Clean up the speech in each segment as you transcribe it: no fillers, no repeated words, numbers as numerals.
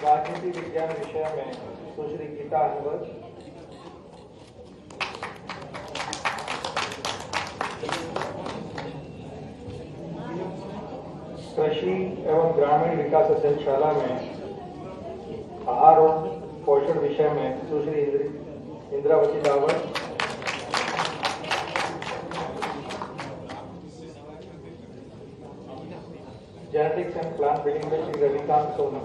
राजनीति विज्ञान विषय में सुश्री गीता हरिवंश, कृषि एवं ग्रामीण विकास अध्ययनशाला में आहार और पोषण विषय में Sushri Indravati Dawar, genetics and plant breeding में श्री रविकांत सोना,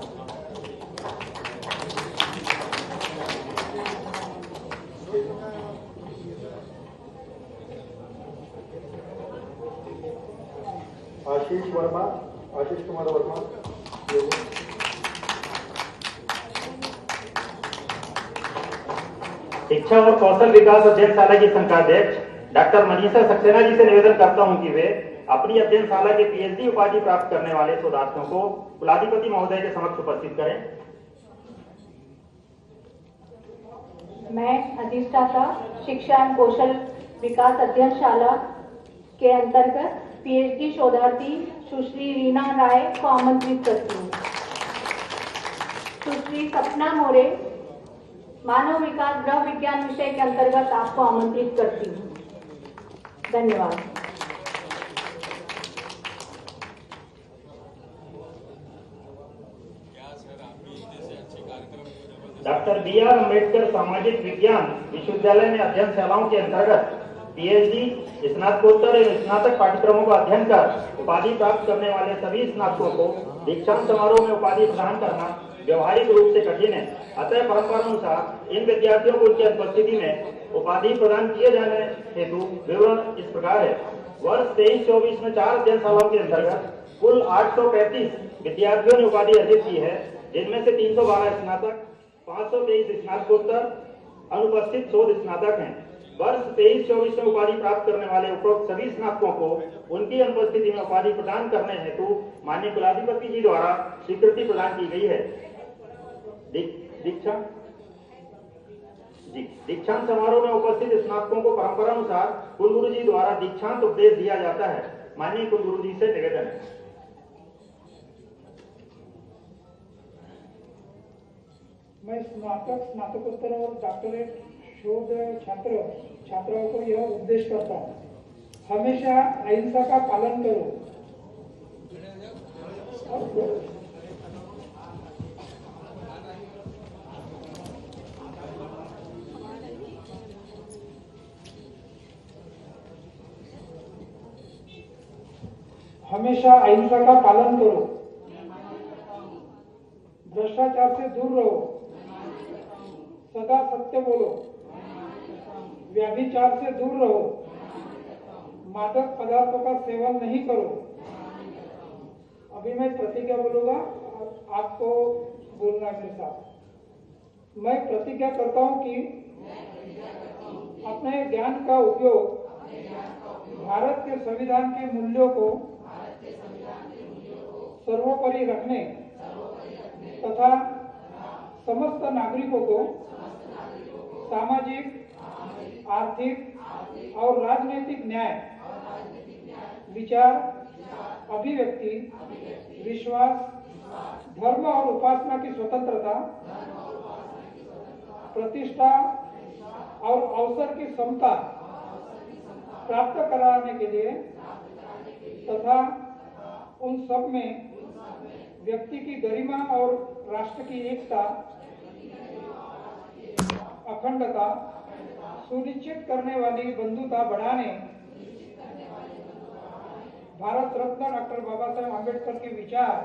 आशीष कुमार वर्मा, शिक्षा और कौशल विकास अध्ययनशाला की संकाध्यक्ष डॉक्टर मनीषा सक्सेना जी से निवेदन करता हूं कि वे अपनी अध्ययनशाला के पीएचडी उपाधि प्राप्त करने वाले शोधार्थियों को कुलाधिपति महोदय के समक्ष उपस्थित करें। मैं अधिष्ठाता शिक्षा एवं कौशल विकास अध्ययनशाला के अंतर्गत पीएचडी शोधार्थी सुश्री रीना राय को आमंत्रित करती हूँ। सुश्री सपना मोरे मानव विकास गृह विज्ञान विषय के अंतर्गत आपको आमंत्रित करती हूँ। धन्यवाद। Doctor B R. अम्बेडकर सामाजिक विज्ञान विश्वविद्यालय में अध्ययनशालाओं के अंतर्गत पीएचडी, स्नातकोत्तर एवं स्नातक पाठ्यक्रमों का अध्ययन कर उपाधि प्राप्त करने वाले सभी स्नातकों को दीक्षांत समारोह में उपाधि प्रदान करना व्यवहारिक रूप से कठिन है। अतः परंपरानुसार इन विद्यार्थियों को उनकी अनुपस्थिति में उपाधि प्रदान किए जाने हेतु विवरण इस प्रकार है। वर्ष 23-24 में 4 अध्ययनशालाओं के अंतर्गत कुल 835 विद्यार्थियों ने उपाधि अर्जित की है, जिनमें से 312 स्नातक, 523 स्नातकोत्तर, अनुपस्थित 100 स्नातक हैं। वर्ष 23-24 में उपाधि प्राप्त करने वाले उपरोक्त सभी स्नातकों को उनकी अनुपस्थिति में उपाधि प्रदान करने हेतु माननीय कुलाधिपति जी द्वारा स्वीकृति प्रदान की गई है। दीक्षांत समारोह में उपस्थित स्नातकों को परंपरानुसार कुलगुरु जी द्वारा दीक्षांत उपदेश दिया जाता है। माननीय कुलगुरु जी से निवेदन है। मैं स्नातकोत्तर और डॉक्टरेट शोध छात्राओं को यह उपदेश करता हूँ, हमेशा अहिंसा का पालन करो। हमेशा अहिंसा का पालन करो, भ्रष्टाचार से दूर रहो, सदा सत्य बोलो, व्यभिचार से दूर रहो, मादक पदार्थों का सेवन नहीं करो। अभी मैं प्रतिज्ञा बोलूंगा, आपको बोलना है मेरे साथ। मैं प्रतिज्ञा करता हूं कि अपने ज्ञान का उपयोग भारत के संविधान के मूल्यों को सर्वोपरि रखने तथा समस्त नागरिकों को सामाजिक, आर्थिक और राजनीतिक न्याय, विचार, अभिव्यक्ति, विश्वास, धर्म और उपासना की स्वतंत्रता, प्रतिष्ठा और अवसर की समता प्राप्त कराने के लिए तथा उन सब में व्यक्ति की गरिमा और राष्ट्र की एकता, अखंडता सुनिश्चित करने वाली बंधुता बढ़ाने, भारत रत्न डॉक्टर बाबा साहेब आम्बेडकर के विचार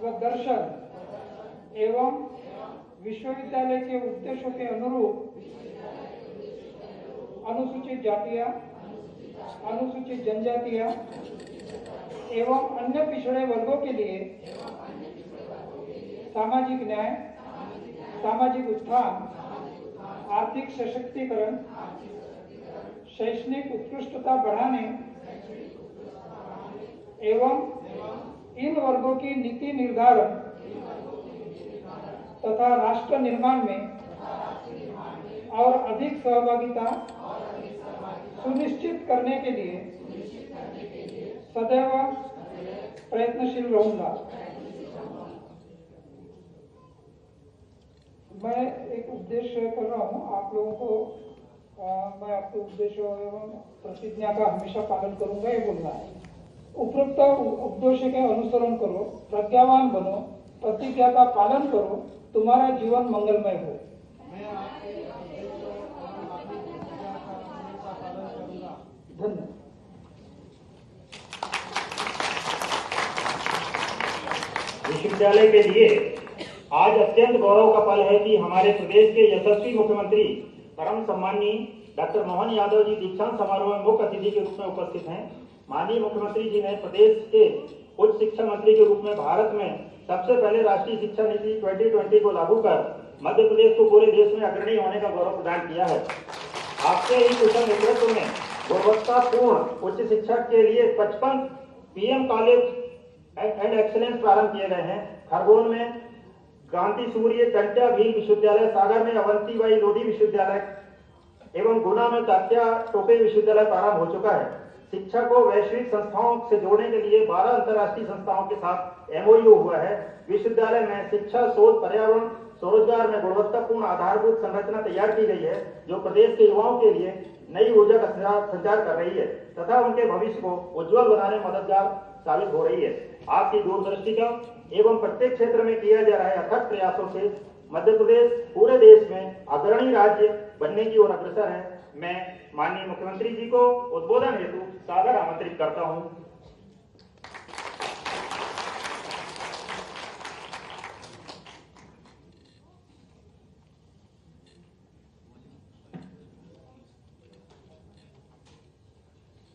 व दर्शन एवं विश्वविद्यालय के उद्देश्यों के अनुरूप अनुसूचित जातियां, अनुसूचित जनजातियां एवं अन्य पिछड़े वर्गों के लिए सामाजिक न्याय, सामाजिक उत्थान, आर्थिक सशक्तिकरण, शैक्षणिक उत्कृष्टता बढ़ाने एवं इन वर्गों की नीति निर्धारण तथा राष्ट्र निर्माण में और अधिक सहभागिता सुनिश्चित करने के लिए सदैव प्रयत्नशील रहूंगा। मैं एक उपदेश कर रहा हूँ आप लोगों को। मैं आपके उपदेश एवं प्रतिज्ञा का हमेशा पालन करूंगा, ये बोलना है। उपरोक्त उपदेश के अनुसरण करो, प्रज्ञावान बनो, प्रतिज्ञा का पालन करो, तुम्हारा जीवन मंगलमय हो। धन्यवाद। विश्वविद्यालय के लिए आज अत्यंत गौरव का पल है कि हमारे प्रदेश के यशस्वी मुख्यमंत्री परम सम्माननीय डॉक्टर मोहन यादव जी दीक्षांत समारोह में मुख्य अतिथि के रूप में उपस्थित हैं। माननीय मुख्यमंत्री जी ने प्रदेश के उच्च शिक्षा मंत्री के रूप में भारत में सबसे पहले राष्ट्रीय शिक्षा नीति 2020 को लागू कर मध्य प्रदेश को पूरे देश में अग्रणी होने का गौरव प्रदान किया है। आपके ही कुशल नेतृत्व में गुणवत्तापूर्ण उच्च शिक्षा के लिए 55 पीएम कॉलेज एंड एक्सीलेंस प्रारंभ किए गए हैं। खरगोन में क्रांति सूर्य टंट्या भील विश्वविद्यालय, सागर में अवंतीबाई लोधी विश्वविद्यालय एवं गुना में तात्या टोपे विश्वविद्यालय प्रारंभ हो चुका है। शिक्षा को वैश्विक संस्थाओं से जोड़ने के लिए 12 अंतर्राष्ट्रीय संस्थाओं के साथ MOU हुआ है। विश्वविद्यालय में शिक्षा, शोध, पर्यावरण, स्वरोजगार में गुणवत्तापूर्ण आधारभूत संरचना तैयार की गई है, जो प्रदेश के युवाओं के लिए नई ऊर्जा का संचार कर रही है तथा उनके भविष्य को उज्जवल बनाने में मददगार साबित हो रही है। आपकी दूरदृष्टि का एवं प्रत्येक क्षेत्र में किया जा रहा है अथक प्रयासों से मध्य प्रदेश पूरे देश में अग्रणी राज्य बनने की ओर अग्रसर है। मैं माननीय मुख्यमंत्री जी को उद्बोधन हेतु सादर आमंत्रित करता हूं।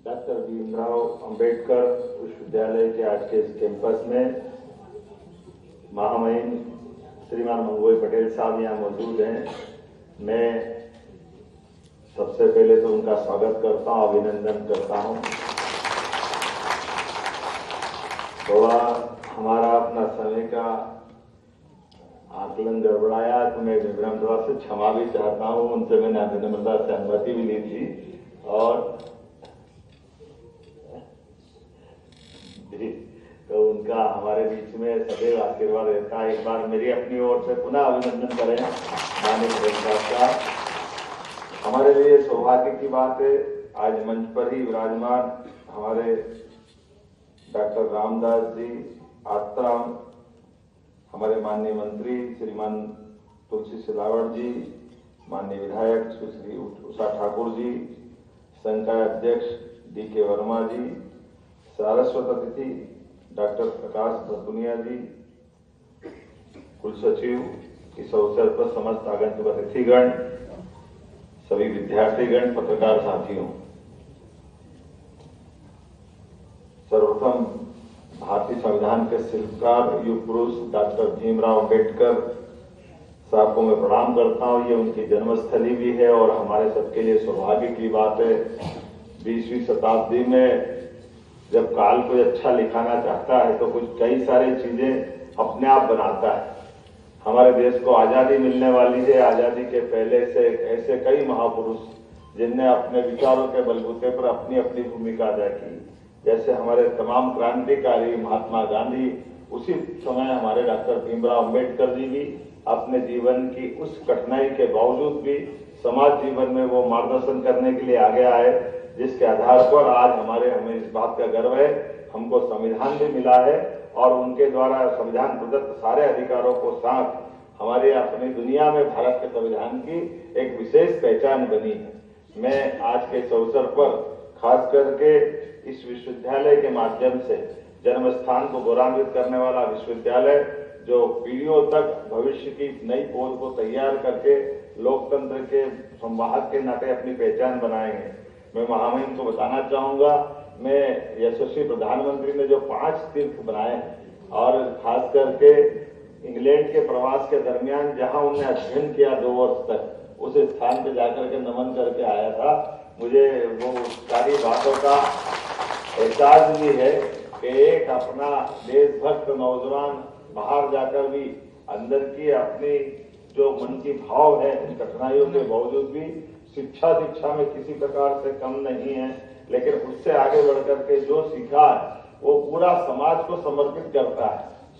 डॉक्टर भीमराव अंबेडकर विश्वविद्यालय के आज के इस कैंपस में महामहिम श्रीमान मंगोई पटेल साहब यहाँ मौजूद हैं। मैं सबसे पहले तो उनका स्वागत करता हूँ, अभिनंदन करता हूँ। थोड़ा हमारा अपना समय का आकलन गड़बड़ाया तो मैं विनम्रता से क्षमा भी चाहता हूँ। उनसे मैंने विनम्रता से अनुमति भी ली थी और तो उनका हमारे बीच में सदैव आशीर्वाद रहता है। एक बार मेरी अपनी ओर से पुनः अभिनंदन करें माननीय प्रधान साहब। हमारे लिए सौभाग्य की बात है आज मंच पर ही विराजमान हमारे डॉक्टर रामदास जी आत्राम, हमारे माननीय मंत्री श्रीमान तुलसी सिलावट जी, माननीय विधायक सुश्री उषा ठाकुर जी, संकाय अध्यक्ष DK वर्मा जी, सारस्वत अतिथि डॉक्टर प्रकाश भतुनिया जी, कुल सचिव, इस अवसर पर समस्त आगंतुक अतिथिगण, सभी विद्यार्थीगण, पत्रकार साथियों, सर्वप्रथम भारतीय संविधान के शिल्पकार युग पुरुष डॉक्टर भीमराव अंबेडकर साहब को मैं प्रणाम करता हूँ। ये उनकी जन्मस्थली भी है और हमारे सबके लिए सौभाग्य की बात है। 20वीं शताब्दी में जब काल कोई अच्छा लिखाना चाहता है तो कुछ कई सारी चीजें अपने आप बनाता है। हमारे देश को आजादी मिलने वाली है। आजादी के पहले से ऐसे कई महापुरुष जिनने अपने विचारों के बलबूते पर अपनी अपनी भूमिका अदा की। जैसे हमारे तमाम क्रांतिकारी महात्मा गांधी, उसी समय हमारे डॉक्टर भीमराव अंबेडकर जी भी अपने जीवन की उस कठिनाई के बावजूद भी समाज जीवन में वो मार्गदर्शन करने के लिए आगे आए, जिसके आधार पर आज हमें इस बात का गर्व है, हमको संविधान भी मिला है और उनके द्वारा संविधान प्रदत्त सारे अधिकारों को साथ हमारे अपनी दुनिया में भारत के संविधान की एक विशेष पहचान बनी है। मैं आज के इस अवसर पर खास करके इस विश्वविद्यालय के माध्यम से जन्म स्थान को गौरवान्वित करने वाला विश्वविद्यालय जो पीढ़ियों तक भविष्य की नई पौध को तैयार करके लोकतंत्र के संवाहक के नाते अपनी पहचान बनाएंगे। मैं महामहिम को बताना चाहूंगा, मैं यशस्वी प्रधानमंत्री ने जो 5 तीर्थ बनाए हैं और खास करके इंग्लैंड के प्रवास के दरमियान जहां उन्होंने अध्ययन किया 2 वर्ष तक, उस स्थान पे जाकर के नमन करके आया था। मुझे वो सारी बातों का एहसास भी है कि एक अपना देशभक्त नौजवान बाहर जाकर भी अंदर की अपनी जो मन की भाव है, इन कठिनाइयों के बावजूद भी शिक्षा में किसी प्रकार से कम नहीं है, लेकिन उससे आगे बढ़कर के जो सीखा है वो पूरा समाज को समर्पित करता है।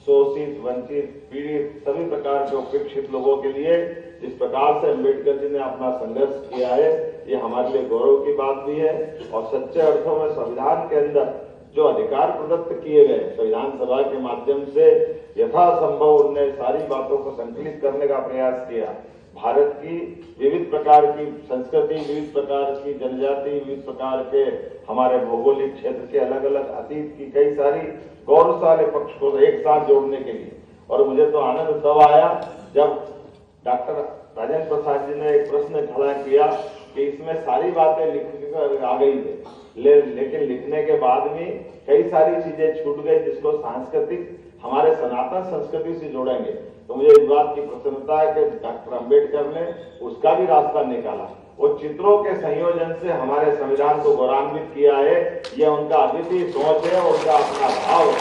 शोषित, वंचित, पीड़ित, सभी प्रकार के उपेक्षित लोगों के लिए जिस प्रकार से अम्बेडकर जी ने अपना संघर्ष किया है, ये हमारे लिए गौरव की बात भी है। और सच्चे अर्थों में संविधान के अंदर जो अधिकार प्रदत्त किए गए, संविधान सभा के माध्यम से यथासंभव उनने सारी बातों को संकलित करने का प्रयास किया। भारत की विविध प्रकार की संस्कृति, विविध प्रकार की जनजाति, विविध प्रकार के हमारे भौगोलिक क्षेत्र के अलग अलग अतीत की कई सारी गौरवशाली पक्ष को एक साथ जोड़ने के लिए। और मुझे तो आनंद तब आया जब डॉक्टर राजेंद्र प्रसाद जी ने एक प्रश्न खड़ा किया कि इसमें सारी बातें लिख कर आ गई है, लेकिन लिखने के बाद भी कई सारी चीजें छूट गई जिसको सांस्कृतिक हमारे सनातन संस्कृति से जोड़ेंगे। तो मुझे इस बात की प्रसन्नता है कि डॉक्टर अम्बेडकर ने उसका भी रास्ता निकाला। वो चित्रों के संयोजन से हमारे संविधान को गौरवान्वित किया है। ये उनका अद्वितीय सोच है, उनका अपना भाव है,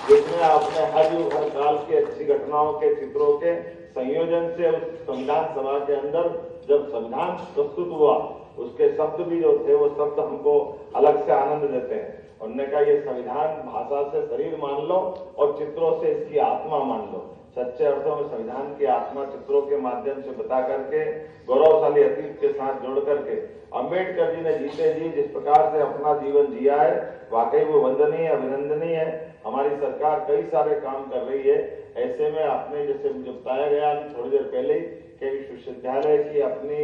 जिसमें अपने हर युग हर काल की अच्छी घटनाओं के चित्रों के संयोजन से उस संविधान सभा के अंदर जब संविधान प्रस्तुत हुआ, उसके शब्द भी जो थे वो शब्द हमको अलग से आनंद देते हैं। उन्होंने कहा ये संविधान भाषा से शरीर मान लो और चित्रों से इसकी आत्मा मान लो। सच्चे अर्थों में संविधान की आत्मा चित्रों के माध्यम से बता करके, गौरवशाली अतीत के साथ जोड़ करके अम्बेडकर जी ने जीते जी जिस प्रकार से अपना जीवन जिया है, वाकई वो वंदनीय, अभिनंदनीय है। हमारी सरकार कई सारे काम कर रही है। ऐसे में आपने जैसे मुझे बताया गया थोड़ी देर पहले ही कि विश्वविद्यालय की अपनी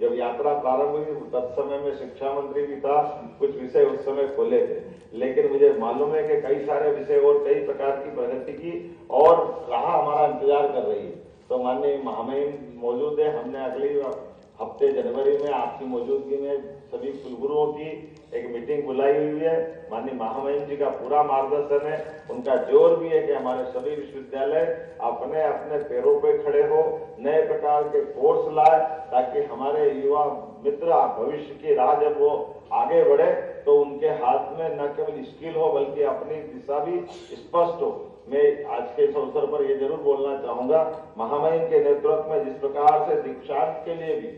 जब यात्रा प्रारंभ हुई तब समय में शिक्षा मंत्री भी था, कुछ विषय उस समय खोले थे, लेकिन मुझे मालूम है कि कई सारे विषय और कई प्रकार की प्रगति की और राह हमारा इंतजार कर रही है। तो माननीय महामहिम मौजूद है, हमने अगले हफ्ते जनवरी में आपकी मौजूदगी में सभी कुलगुरुओं की एक मीटिंग बुलाई हुई है। माननीय महामहिम जी का पूरा मार्गदर्शन है, उनका जोर भी है कि हमारे सभी विश्वविद्यालय अपने अपने पैरों पे खड़े हो, नए प्रकार के कोर्स लाए, ताकि हमारे युवा मित्र भविष्य की राह जब वो आगे बढ़े तो उनके हाथ में न केवल स्किल हो बल्कि अपनी दिशा भी स्पष्ट हो। मैं आज के इस अवसर पर यह जरूर बोलना चाहूंगा, महामहिम के नेतृत्व में जिस प्रकार से दीक्षांत के लिए भी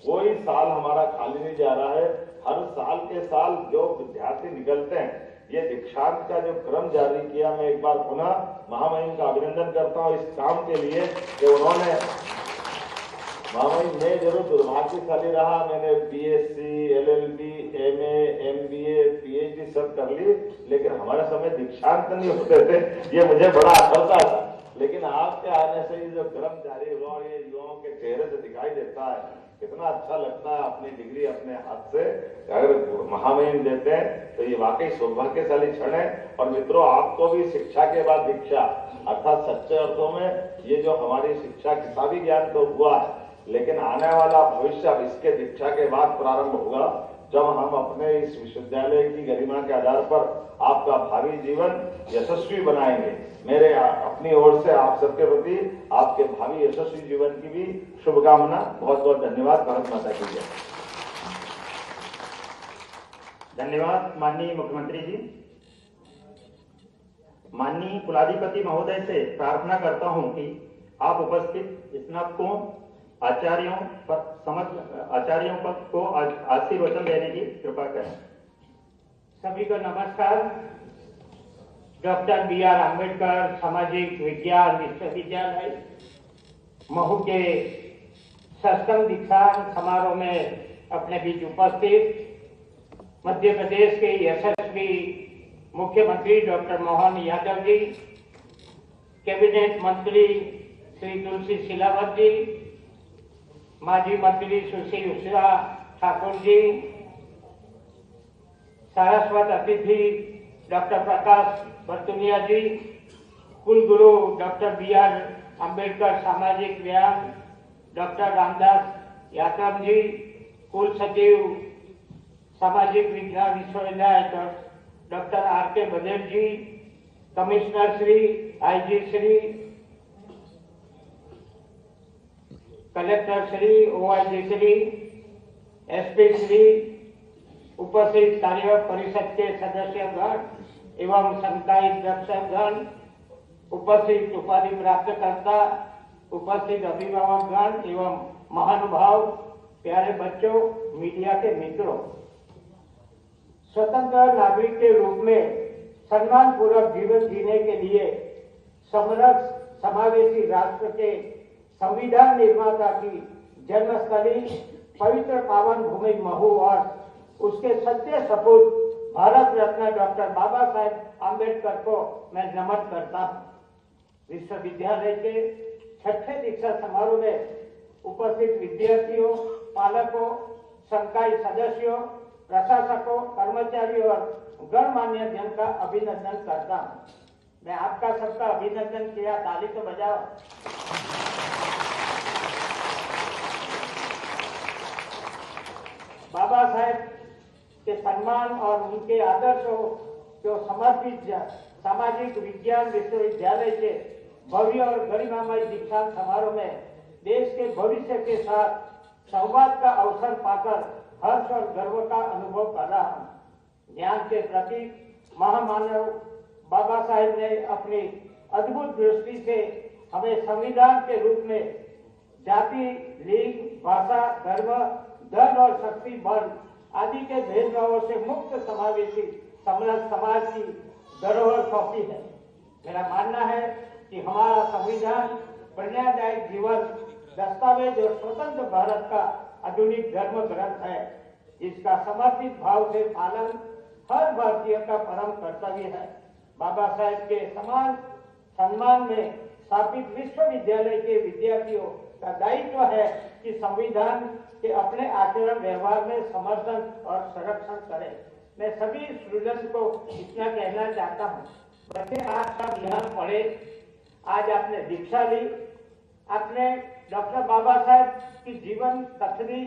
कोई साल हमारा खाली नहीं जा रहा है, हर साल के साल जो विद्यार्थी निकलते हैं, ये दीक्षांत का जो क्रम जारी किया, मैं एक बार पुनः महामहिम का अभिनंदन करता हूँ इस काम के लिए कि उन्होंने, महामहिम मैं जरूर दुर्भाग्यशाली रहा, मैंने BSc, LLB, MA, MBA, PhD सब कर ली, लेकिन हमारे समय दीक्षांत नहीं होते थे, ये मुझे बड़ा अखरता था। लेकिन आपके आने से ये जो क्रम जारी हुआ और ये युवाओं के चेहरे से दिखाई देता है, कितना अच्छा लगता है अपनी डिग्री अपने हाथ से अगर महामहिम देते हैं, तो ये वाकई सौभाग्यशाली क्षण है। और मित्रों, आपको भी शिक्षा के बाद दीक्षा, अर्थात सच्चे अर्थों में ये जो हमारी शिक्षा किताबी ज्ञान तो हुआ है, लेकिन आने वाला भविष्य अब इसके दीक्षा के बाद प्रारंभ होगा, जब हम अपने इस विश्वविद्यालय की गरिमा के आधार पर आपका भावी जीवन यशस्वी बनाएंगे। मेरे अपनी ओर से आप सबके प्रति आपके भावी यशस्वी जीवन की भी शुभकामना। बहुत बहुत धन्यवाद। भारत माता की जय। धन्यवाद माननीय मुख्यमंत्री जी। माननीय कुलाधिपति महोदय से प्रार्थना करता हूं कि आप उपस्थित स्नातकों, आचार्यों को आशीर्वचन देने की कृपा करें। सभी को नमस्कार। Doctor B R. अम्बेडकर सामाजिक विज्ञान विश्वविद्यालय महू के सष्टम दीक्षांत समारोह में अपने बीच उपस्थित मध्य प्रदेश के यशस्वी मुख्यमंत्री डॉक्टर मोहन यादव जी, कैबिनेट मंत्री श्री तुलसी सिलावत जी, माजी मंत्री सुश्री उषा ठाकुर जी, सारस्वत अतिथि डॉक्टर प्रकाश बर्तुनिया जी, कुलगुरु डॉक्टर बी.आर. अम्बेडकर सामाजिक विज्ञान डॉक्टर रामदास यात्रम जी, कुल सचिव सामाजिक विज्ञान विश्वविद्यालय doctor R K. Badel ji, commissioner Shri, IG Shri, collector Shri, OIG Shri, SP Shri, उपस्थित कार्य परिषद के सदस्यगण एवं संकायित दर्शकगण, उपस्थित उपाधि प्राप्तकर्ता, उपस्थित अभिभावकगण एवं महानुभाव, प्यारे बच्चों, मीडिया के मित्रों, स्वतंत्र नागरिक के रूप में सम्मान पूर्वक जीवन जीने के लिए समरस समावेशी राष्ट्र के संविधान निर्माता की जन्मस्थली पवित्र पावन भूमि महू और उसके सच्चे सपूत भारत रत्न डॉक्टर बाबा साहेब आम्बेडकर को मैं नमन करता हूँ। विश्वविद्यालय के 6ठे दीक्षा समारोह में उपस्थित विद्यार्थियों, पालकों, संकाय सदस्यों, प्रशासकों, कर्मचारियों और गणमान्य जन का अभिनंदन करता हूँ। मैं आपका सबका अभिनंदन किया, ताली तो बजाओ। बाबा साहेब के सम्मान और उनके आदर्शों को समर्पित सामाजिक विज्ञान विश्वविद्यालय के भव्य और गरिमामय दीक्षांत समारोह में देश के भविष्य के साथ संवाद का अवसर पाकर हर्ष और गर्व का अनुभव कर रहा हूँ। ज्ञान के प्रतीक महामानव बाबा साहेब ने अपनी अद्भुत दृष्टि से हमें संविधान के रूप में जाति, लिंग, भाषा, धर्म, धन और शक्ति, बल आदि के भेदभावों से मुक्त समावेशी समरस समाज की धरोहर सौंपी है। मेरा मानना है कि हमारा संविधान प्रेरणादायक जीवन दस्तावेज और स्वतंत्र भारत का आधुनिक धर्म ग्रंथ है, जिसका समर्पित भाव से पालन हर भारतीय का परम कर्तव्य है। बाबा साहेब के समान सम्मान में स्थापित विश्वविद्यालय के विद्यार्थियों का दायित्व है कि संविधान के अपने आचरण व्यवहार में समर्थन और संरक्षण करें। मैं सभी स्टूडेंट को इतना कहना चाहता हूँ, बच्चे आज सब यहाँ पढ़े, आज आपने दीक्षा ली, आपने डॉक्टर बाबा साहेब की जीवन कथनी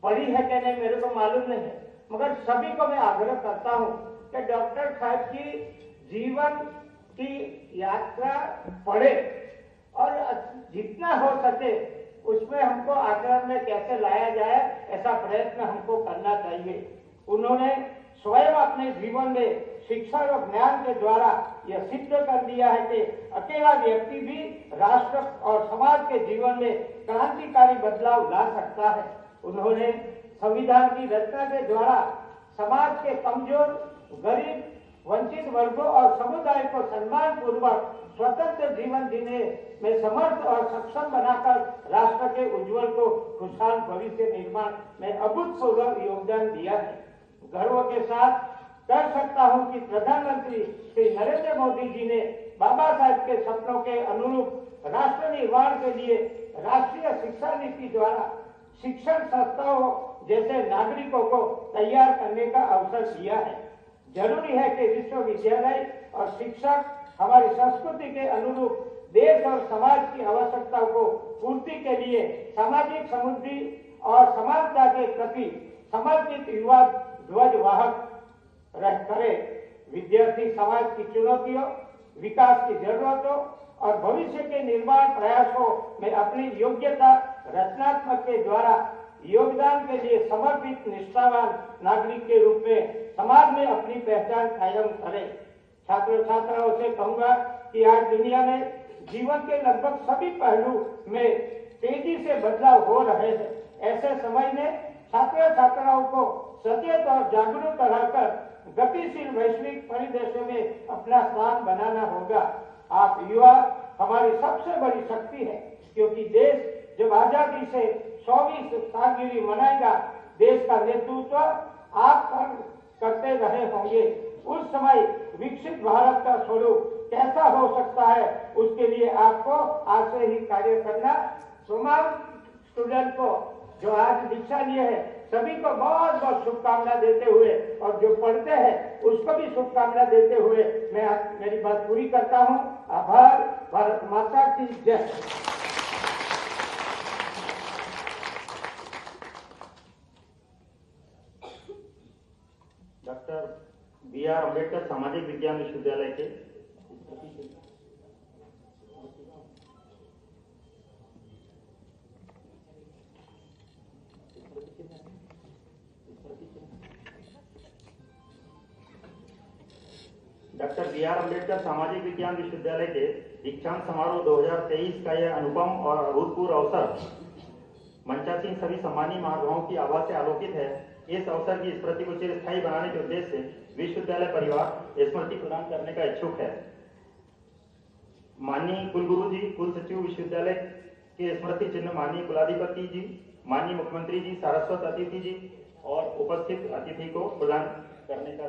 पढ़ी है कि नहीं मेरे को मालूम नहीं है, मगर सभी को मैं आग्रह करता हूँ कि डॉक्टर साहब की जीवन की यात्रा पढ़े और जितना हो सके उसमें हमको आचरण में कैसे लाया जाए ऐसा प्रयत्न हमको करना चाहिए। उन्होंने स्वयं अपने जीवन में शिक्षा और ज्ञान के द्वारा यह सिद्ध कर दिया है कि अकेला व्यक्ति भी राष्ट्र और समाज के जीवन में क्रांतिकारी बदलाव ला सकता है। उन्होंने संविधान की रचना के द्वारा समाज के कमजोर, गरीब, वंचित वर्गों और समुदाय को सम्मान पूर्वक स्वतंत्र जीवन जीने में समर्थ और सक्षम बनाकर राष्ट्र के उज्जवल को खुशहाल भविष्य निर्माण में अभूतपूर्व योगदान दिया है। गर्व के साथ कह सकता हूं कि प्रधानमंत्री श्री नरेंद्र मोदी जी ने बाबा साहेब के सपनों के अनुरूप राष्ट्र निर्माण के लिए राष्ट्रीय शिक्षा नीति द्वारा शिक्षण संस्थाओं जैसे नागरिकों को तैयार करने का अवसर दिया है। जरूरी है कि विश्वविद्यालय और शिक्षक हमारी संस्कृति के अनुरूप देश और समाज की आवश्यकताओं को पूर्ति के लिए सामाजिक समृद्धि और समानता के प्रति समर्पित युवा ध्वजवाहक करे। विद्यार्थी समाज की चुनौतियों, विकास की जरूरतों और भविष्य के निर्माण प्रयासों में अपनी योग्यता रचनात्मक के द्वारा योगदान के लिए समर्पित निष्ठावान नागरिक के रूप में समाज में अपनी पहचान कायम करें। छात्र छात्राओं से कहूंगा कि आज दुनिया में जीवन के लगभग सभी पहलू में तेजी से बदलाव हो रहे हैं। ऐसे समय में छात्र छात्राओं को सचेत और जागरूक रहकर गतिशील वैश्विक परिदृश्य में अपना स्थान बनाना होगा। आप युवा हमारी सबसे बड़ी शक्ति है, क्योंकि देश जब आजादी से 100वीं सालगिरह मनाएगा, देश का नेतृत्व आप करते रहे होंगे। उस समय विकसित भारत का स्वरूप कैसा हो सकता है, उसके लिए आपको आज से ही कार्य करना। तमाम स्टूडेंट को जो आज दीक्षा लिए है सभी को बहुत बहुत शुभकामना देते हुए और जो पढ़ते हैं उसको भी शुभकामना देते हुए मैं मेरी बात पूरी करता हूँ। आभार। भारत माता की जय। Doctor B R. अम्बेडकर सामाजिक विज्ञान विश्वविद्यालय के डॉक्टर बी.आर. अम्बेडकर सामाजिक विज्ञान विश्वविद्यालय के दीक्षांत समारोह 2023 का यह अनुपम और अभूतपूर्व अवसर मंचासीन सभी सम्मानीय महानुभावों की आवाज से आलोकित है। इस अवसर की स्मृति को चिरस्थायी बनाने के उद्देश्य से विश्वविद्यालय परिवार स्मृति प्रदान करने का इच्छुक है। माननीय कुलगुरु जी, कुल सचिव विश्वविद्यालय के स्मृति चिन्ह माननीय कुलाधिपति जी, माननीय मुख्यमंत्री जी, सारस्वत अतिथि जी और उपस्थित अतिथि को प्रदान करने का